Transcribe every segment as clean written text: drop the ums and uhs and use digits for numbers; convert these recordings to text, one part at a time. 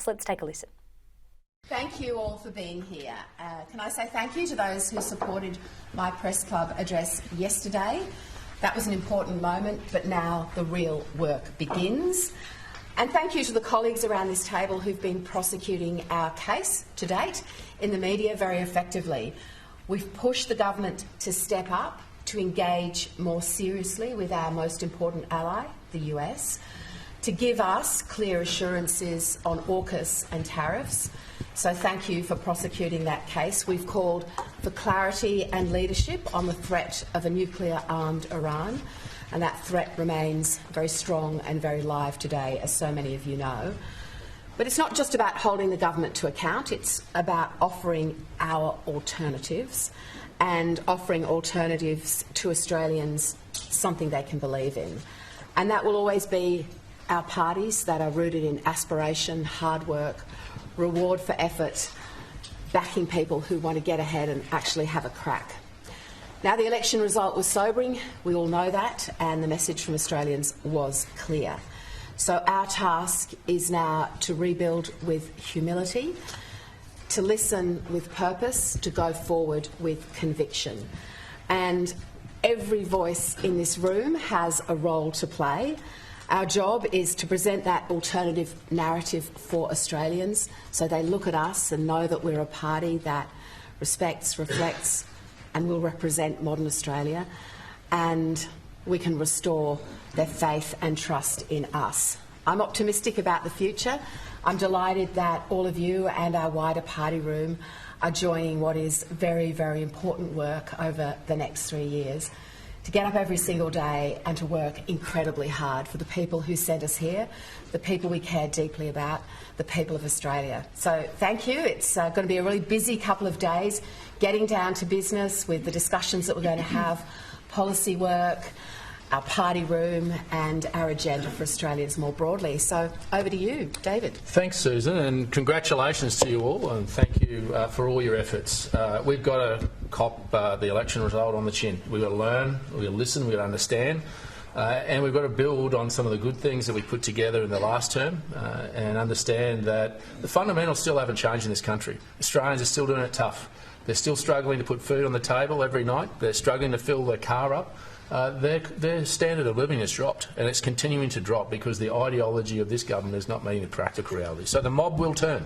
So let's take a listen. Thank you all for being here. Can I say thank you to those who supported my press club address yesterday? That was an important moment, but now the real work begins. And thank you to the colleagues around this table who've been prosecuting our case to date in the media very effectively. We've pushed the government to step up, to engage more seriously with our most important ally, the US, to give us clear assurances on AUKUS and tariffs. So thank you for prosecuting that case. We've called for clarity and leadership on the threat of a nuclear-armed Iran, and that threat remains very strong and very live today, as so many of you know. But it's not just about holding the government to account, it's about offering our alternatives and offering alternatives to Australians, something they can believe in. And that will always be our parties that are rooted in aspiration, hard work, reward for effort, backing people who want to get ahead and actually have a crack. Now, the election result was sobering, we all know that, and the message from Australians was clear. So our task is now to rebuild with humility, to listen with purpose, to go forward with conviction. And every voice in this room has a role to play. Our job is to present that alternative narrative for Australians so they look at us and know that we're a party that respects, reflects and will represent modern Australia, and we can restore their faith and trust in us. I'm optimistic about the future. I'm delighted that all of you and our wider party room are joining what is very, very important work over the next 3 years, to get up every single day and to work incredibly hard for the people who sent us here, the people we care deeply about, the people of Australia. So thank you. It's going to be a really busy couple of days, getting down to business with the discussions that we're going to have, policy work, our party room and our agenda for Australians more broadly. So over to you, David. Thanks, Susan, and congratulations to you all, and thank you for all your efforts. We've got to cop the election result on the chin. We've got to learn, we've got to listen, we've got to understand, and we've got to build on some of the good things that we put together in the last term and understand that the fundamentals still haven't changed in this country. Australians are still doing it tough. They're still struggling to put food on the table every night. They're struggling to fill their car up. Their standard of living has dropped, and it's continuing to drop because the ideology of this government is not meeting the practical reality. So the mob will turn.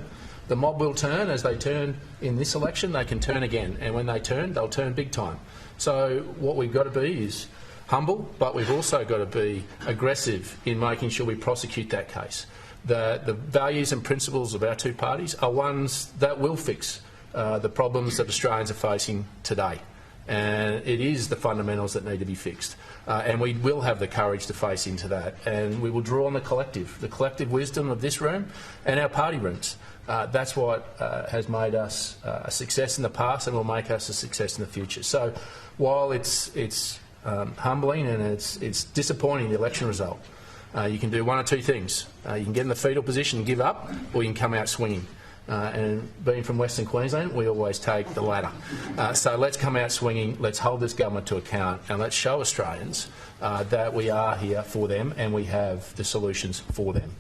The mob will turn. As they turn in this election, they can turn again, and when they turn, they'll turn big time. So what we've got to be is humble, but we've also got to be aggressive in making sure we prosecute that case. The values and principles of our two parties are ones that will fix the problems that Australians are facing today. And it is the fundamentals that need to be fixed. And we will have the courage to face into that. And we will draw on the collective wisdom of this room and our party rooms. That's what has made us a success in the past and will make us a success in the future. So while it's humbling and it's disappointing, the election result, you can do one or two things. You can get in the fetal position and give up, or you can come out swinging. And being from Western Queensland, we always take the latter. So let's come out swinging, let's hold this government to account, and let's show Australians that we are here for them and we have the solutions for them.